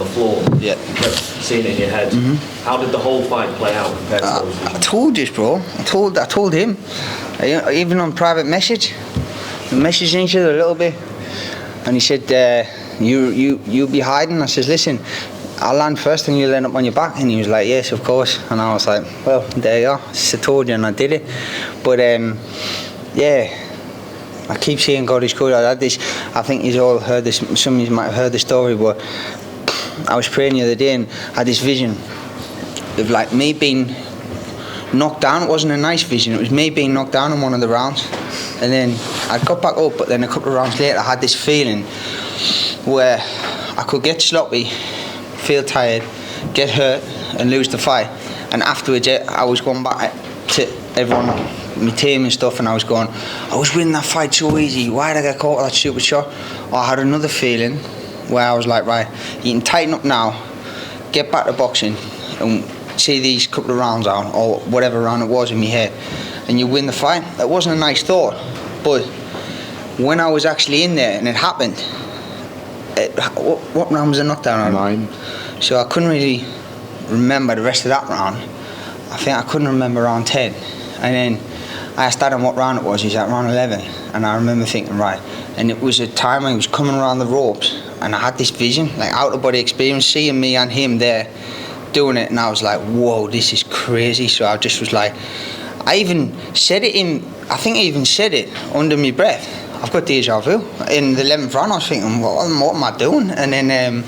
the floor. Yeah. You kept seeing it in your head. How did the whole fight play out compared to those? I told you, bro. I told him. Even on private message. We messaged each other a little bit. And he said, you'll be hiding. I says, listen, I'll land first and you'll end up on your back. And he was like, yes, of course. And I was like, well, there you are. I told you and I did it. But yeah, I keep saying God is good. I had this, I think you've all heard this, some of you might have heard the story, but I was praying the other day and I had this vision of like me being knocked down. It wasn't a nice vision, it was me being knocked down in one of the rounds. And then I got back up, but then a couple of rounds later I had this feeling where I could get sloppy, feel tired, get hurt and lose the fight. And afterwards I was going back to everyone, my team and stuff, and I was going, I was winning that fight so easy, why did I get caught with that stupid shot? Or I had another feeling where I was like, right, you can tighten up now, get back to boxing and see these couple of rounds out, or whatever round it was in my head, and you win the fight. That wasn't a nice thought, but when I was actually in there and it happened, what round was the knockdown on? 9. So I couldn't really remember the rest of that round. I think I couldn't remember round 10. And then I asked Adam what round it was. He's at round 11. And I remember thinking, right. And it was a time I was coming around the ropes and I had this vision, like out of body experience, seeing me and him there doing it. And I was like, whoa, this is crazy. So I just was like, I even said it I think I even said it under my breath. I've got deja vu. In the 11th round I was thinking, what am I doing? And then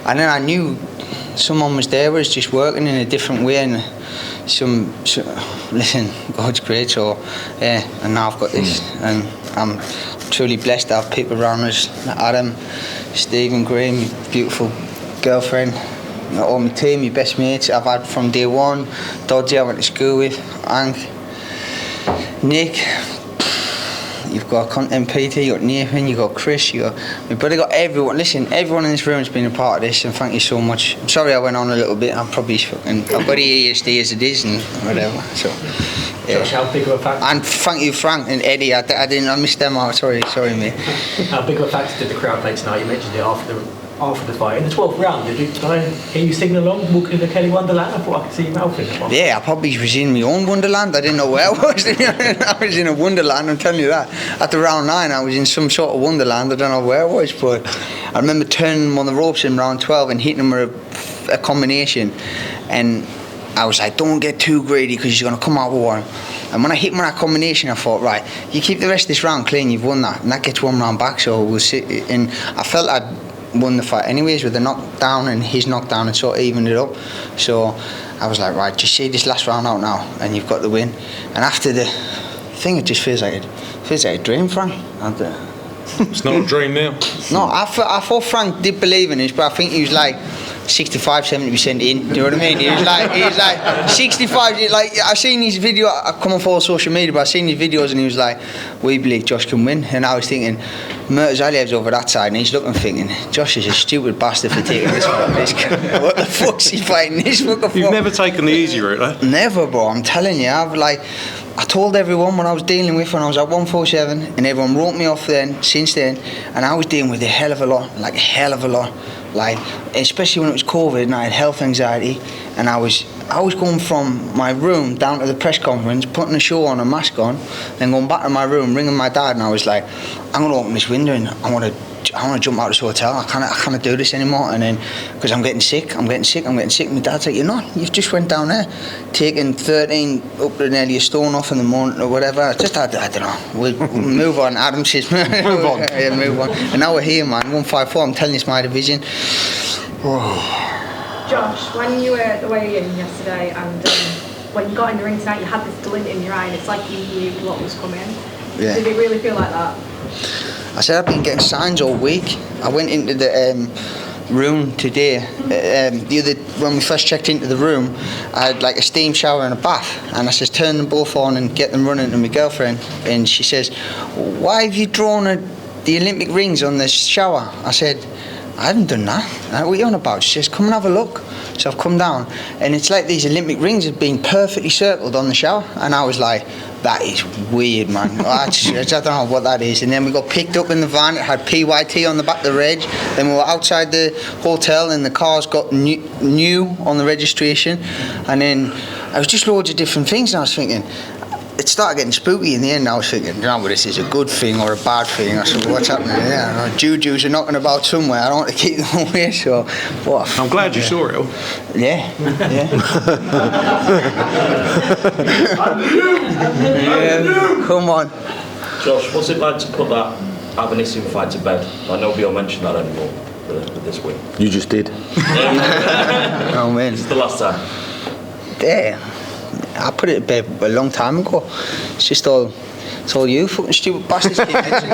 I knew someone was there, was just working in a different way. And listen, God's great, so yeah, and now I've got this, and I'm truly blessed to have people around us, Adam, Stephen, Graham, beautiful girlfriend, all my team, my best mates I've had from day one, Dodgy I went to school with, Hank, Nick, you've got Content Peter, you've got Nathan, you've got Chris, you've got my brother, got everyone. Listen, everyone in this room has been a part of this, and thank you so much. I'm sorry I went on a little bit. I've got ASD as it is and whatever. So, yeah. Josh, how big of a factor? And thank you, Frank and Eddie. I missed them out. Sorry, mate. How big of a factor did the crowd play tonight? You mentioned it after the fight. In the 12th round, did I hear you singing along, walking into Kelly Wonderland? I thought I could see your mouth in it. Yeah, I probably was in my own Wonderland. I didn't know where I was. I was in a Wonderland, I'm telling you that. After round 9, I was in some sort of Wonderland. I don't know where I was, but I remember turning him on the ropes in round 12 and hitting him with a combination. And I was like, don't get too greedy because he's going to come out with one. And when I hit him with that combination, I thought, right, you keep the rest of this round clean, you've won that. And that gets one round back, so we'll sit. And I felt I'd won the fight anyways with the knockdown and his knockdown, and sort of evened it up. So I was like, right, just see this last round out now and you've got the win. And after the thing, it just feels like a dream, Frank. It's not a dream now. No, I thought Frank did believe in this, but I think he was like 65-70% in. Do you know what I mean? He was like 65. Like I seen his video. I come off all social media, but I seen his videos, and he was like, "We believe Josh can win." And I was thinking, Murtazaliev's over that side, and he's looking, thinking, Josh is a stupid bastard for taking this fight. What the fuck's he fighting this fucker? You've never taken the easy route, eh? Never, bro. I'm telling you. I told everyone when I was dealing with when I was at 147, and everyone wrote me off since then, and I was dealing with a hell of a lot. Like, especially when it was COVID and I had health anxiety, and I was going from my room down to the press conference, putting a show on, a mask on, then going back to my room, ringing my dad, and I was like, I'm going to open this window and I want to jump out of this hotel. I can't do this anymore. And then, because I'm getting sick. My dad's like, you're not. You've just went down there, taking 13 up to nearly a stone off in the morning or whatever. I don't know. We'll move on. Adam says, move on. Yeah, move on. And now we're here, man. 154. I'm telling you, it's my division. Josh, when you were at the weigh-in yesterday and when you got in the ring tonight, you had this glint in your eye, and it's like you knew what was coming. Yeah. Did it really feel like that? I said I've been getting signs all week. I went into the room today. When we first checked into the room, I had like a steam shower and a bath, and I says turn them both on and get them running to my girlfriend, and she says, why have you drawn the Olympic rings on the shower? I said, I haven't done that. What are you on about? She says, come and have a look. So I've come down, and it's like these Olympic rings have been perfectly circled on the shower, and I was like, that is weird, man. I don't know what that is. And then we got picked up in the van. It had PYT on the back of the reg. Then we were outside the hotel, and the car's got new on the registration. And then I was just loads of different things, and I was thinking, it started getting spooky in the end. I was thinking, well, this is a good thing or a bad thing. I said, what's happening here? Jujus are knocking about somewhere. I don't want to keep them away. So, what? I'm glad you saw it all. Yeah. Come on. Josh, what's it like to put that Avanesyan fight to bed? I know we don't mention that anymore with this win. You just did. Oh, man. It's the last time. Yeah. I put it to bed a long time ago. It's just all you fucking stupid bastards keep mentioning.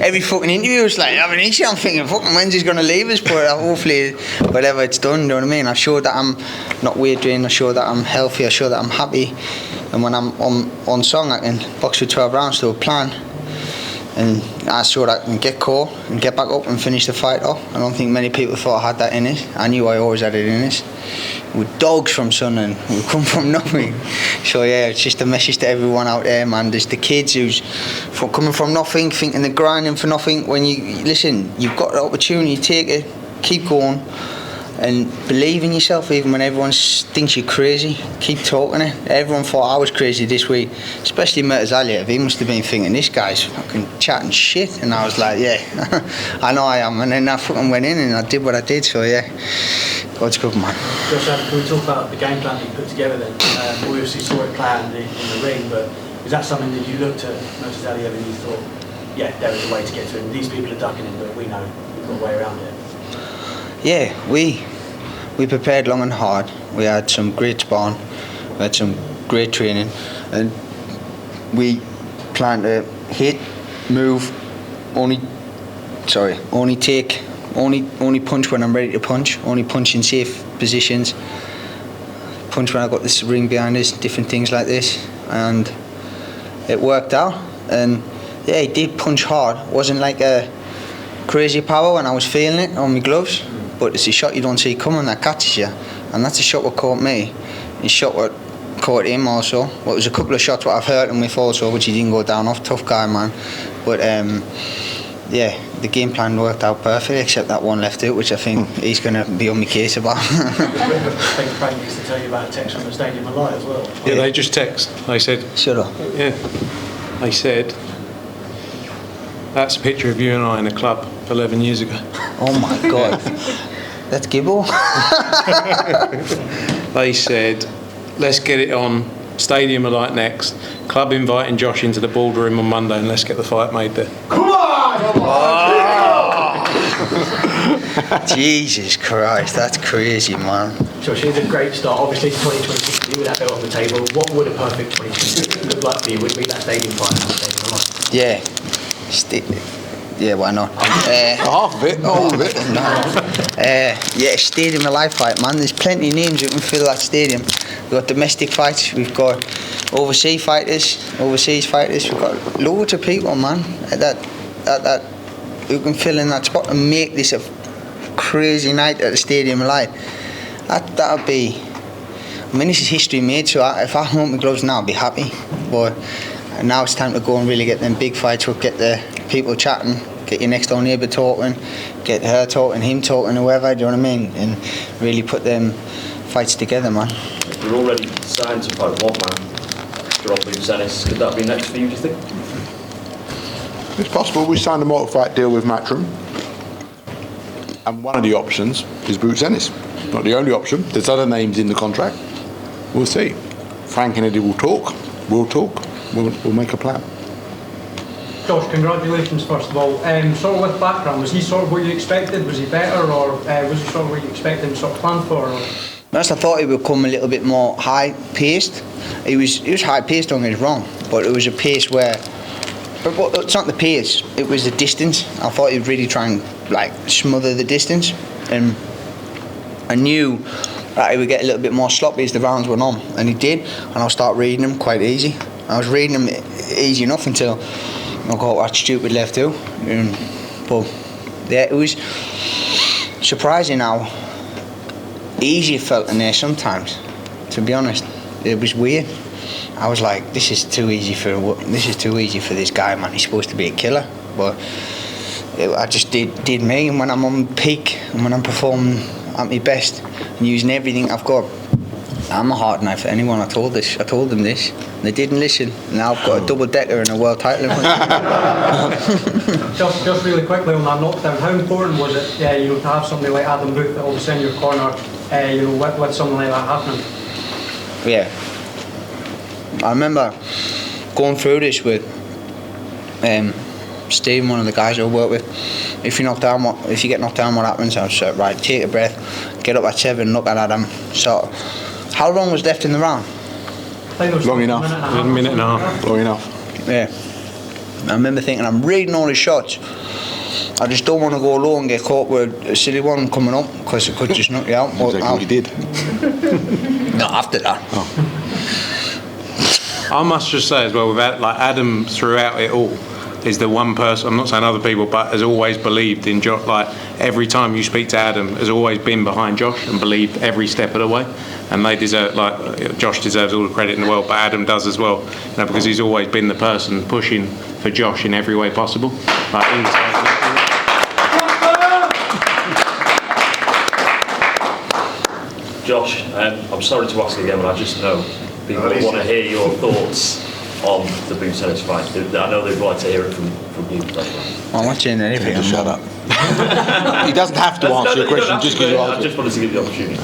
Every fucking interview is like, I'm thinking, fucking when's he's going to leave us? But hopefully, whatever it's done, you know what I mean? I showed that I'm not weight drained, I showed that I'm healthy, I showed that I'm happy. And when I'm on song, I can box for 12 rounds to a plan. And I showed I can get caught and get back up and finish the fight off. I don't think many people thought I had that in it. I knew I always had it in it. We're dogs from Sun and we come from nothing. So yeah, it's just a message to everyone out there, man. There's the kids who's coming from nothing, thinking they're grinding for nothing. When you listen, you've got the opportunity, take it, keep going, and believe in yourself even when everyone thinks you're crazy. Keep talking it. Everyone thought I was crazy this week, especially Murtazaliev. He must have been thinking, this guy's fucking chatting shit. And I was like, yeah, I know I am. And then I fucking went in and I did what I did. So yeah, God's good, man. Josh, can we talk about the game plan that you put together then? We obviously saw it planned in the ring, but is that something that you looked at Murtazaliev and you thought, yeah, there is a way to get to him. These people are ducking him, but we know we've got a way around it. Yeah, we prepared long and hard. We had some great sparring, we had some great training, and we planned to hit, move, only punch when I'm ready to punch, only punch in safe positions, punch when I got this ring behind us, different things like this, and it worked out. And yeah, he did punch hard. It wasn't like a crazy power when I was feeling it on my gloves, but it's a shot you don't see coming that catches you, and that's a shot what caught me. His shot what caught him also. Well, it was a couple of shots what I've hurt him with also, which he didn't go down off. Tough guy, man. But yeah, the game plan worked out perfectly, except that one left out, which I think he's going to be on my case about. I think Frank used to tell you about a text from the stadium a lot as well. Yeah, they just text. They said, Shut up. yeah, they said, that's a picture of you and I in a club 11 years ago. Oh my God. That's Gibbo. They said, let's get it on Stadium of Light next. Club inviting Josh into the boardroom on Monday and let's get the fight made there. Come on! Jesus Christ, that's crazy, man. Josh, it's a great start. Obviously, 2026, you would have it on the table. What would a perfect 2026 look like for you? Would it be that stadium fight and that stadium of light? Yeah. Yeah, why not? Half of it, all of it. Yeah, Stadium of Life fight, man. There's plenty of names who can fill that stadium. We've got domestic fights, we've got overseas fighters. We've got loads of people, man, that who can fill in that spot and make this a crazy night at the Stadium of Light. That would be. I mean, this is history made. So if I want my gloves now, I'd be happy. But now it's time to go and really get them big fights. We'll get the people chatting, get your next door neighbour talking, get her talking, him talking, whoever, do you know what I mean? And really put them fights together, man. You're already signed to fight one man, Jaron Ennis. Could that be next for you, do you think? It's possible. We signed a multi-fight deal with Matchroom, and one of the options is Boots Ennis. Not the only option. There's other names in the contract. We'll see. Frank and Eddie will talk. We'll talk. We'll make a plan. Josh, congratulations first of all. Sort of with Bakhram, was he sort of what you expected? Was he better, or was he sort of what you expected and sort of planned for? Or? First, I thought he would come a little bit more high-paced. He was high-paced, don't get me wrong, but it was a pace where. But it's not the pace; it was the distance. I thought he'd really try and like smother the distance, and I knew that he would get a little bit more sloppy as the rounds went on, and he did. And I'll start reading him quite easy. I was reading him easy enough until I got that stupid left out. But Yeah, it was surprising how easy it felt in there sometimes. To be honest, it was weird. I was like, this is too easy for this guy, man. He's supposed to be a killer, but I just did me. And when I'm on peak and when I'm performing at my best and using everything I've got, I'm a hard knife for anyone. I told them this. They didn't listen. Now I've got a double decker and a world title in front of me. Just really quickly on that knockdown, how important was it, to have somebody like Adam Booth that always in your corner, with something like that happening? Yeah. I remember going through this with Steve, one of the guys I work with. If you get knocked down, what happens? I was right, take a breath, get up at 7, look at Adam. So, how long was left in the round? Long enough. A minute and a half. Long enough. Yeah. I remember thinking, I'm reading all his shots. I just don't want to go low and get caught with a silly one coming up because it could just knock you out. Exactly what he did. Not after that. Oh. I must just say as well, without like Adam throughout it all is the one person, I'm not saying other people, but has always believed in Josh. Like every time you speak to Adam, has always been behind Josh and believed every step of the way. And they deserve, like Josh deserves all the credit in the world, but Adam does as well, because he's always been the person pushing for Josh in every way possible. Josh, I'm sorry to ask again, but I just know people want to hear your thoughts on the Boots Ennis fight. I know they'd like to hear it from you. I'm not saying anything. Just shut up. He doesn't have to answer your question just because you I answer. just wanted to give you the opportunity.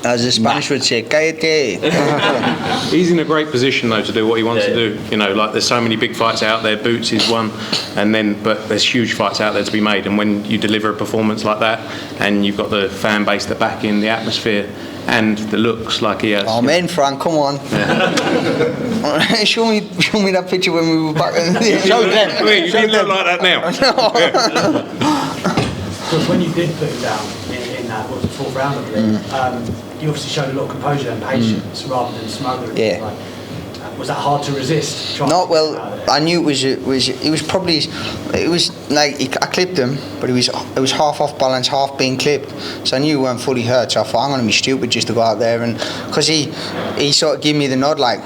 As the Spanish would say, cállate. He's in a great position though to do what he wants to do. Like there's so many big fights out there. Boots is one, but there's huge fights out there to be made. And when you deliver a performance like that, and you've got the fan base to back in, the atmosphere, and the looks like he has. Oh man, Frank, come on. Yeah. show me that picture when we were back in the Show them. Wait, you don't look like that now. Because when you did put him down in that, what was the fourth round, I believe, you obviously showed a lot of composure and patience rather than smothering. Yeah. Like, was that hard to resist? No, well, I knew it was like I clipped him, but it was half off balance, half being clipped. So I knew he weren't fully hurt. So I thought I'm going to be stupid just to go out there, and because he sort of gave me the nod like.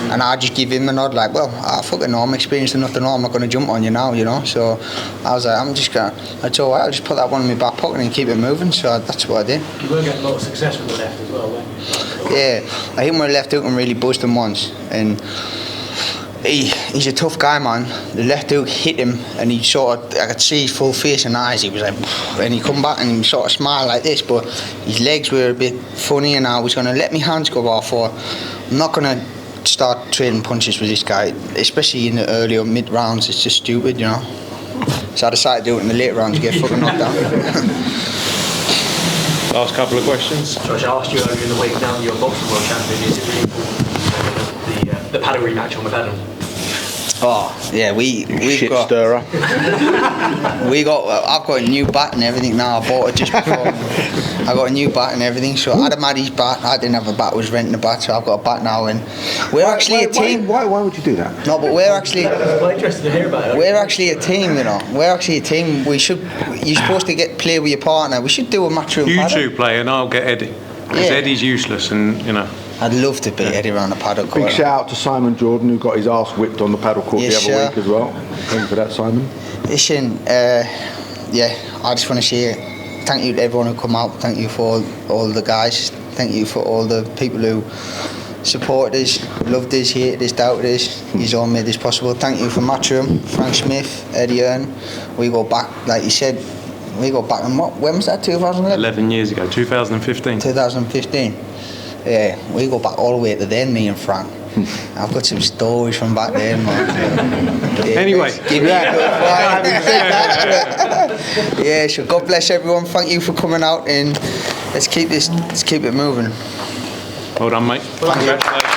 And I just give him the nod like, well, I fucking know, I'm experienced enough to know I'm not going to jump on you now, So I was like, it's all right, I'll just put that one in my back pocket and keep it moving. So that's what I did. You were getting a lot of success with the left as well, weren't you? Yeah, I hit my left hook and really buzzed him once. And he's a tough guy, man. The left hook hit him and I could see his full face and eyes. He was like, and he come back and he sort of smiled like this, but his legs were a bit funny and I was going to let my hands go off, or I'm not going to start trading punches with this guy, especially in the early or mid rounds. It's just stupid, So I decided to do it in the late rounds to get fucking knocked down. Last couple of questions. Josh, I asked you earlier in the week, now that you're a boxing world champion, is it really important the paddle rematch on with Adam? Oh yeah, we Shit got stirrer. I've got a new bat and everything now. I bought it just before. I got a new bat and everything. So Adam had his bat. I didn't have a bat. I was renting a bat, so I've got a bat now. And we're actually a team. Why would you do that? No, but we're actually. Quite interested to hear about it. We're actually a team, We're actually a team. You're supposed to play with your partner. We should do a matchroom You paddle. two play and I'll get Eddie. Because Eddie's useless and, I'd love to beat Eddie around the paddle court. Big shout out to Simon Jordan, who got his arse whipped on the paddle court the other week as well. Thank you for that, Simon. Listen, I just want to say thank you to everyone who come out. Thank you for all the guys. Thank you for all the people who supported us, loved us, hated us, doubted us. He's all made this possible. Thank you for Matchroom, Frank Smith, Eddie Earn. We go back, like you said, when was that, 2011? 11 years ago, 2015. 2015. Yeah, we go back all the way to then, me and Frank. I've got some stories from back then, man. Anyway. Give me a good yeah, so God bless everyone. Thank you for coming out and let's keep it moving. Well done, mate. Congratulations.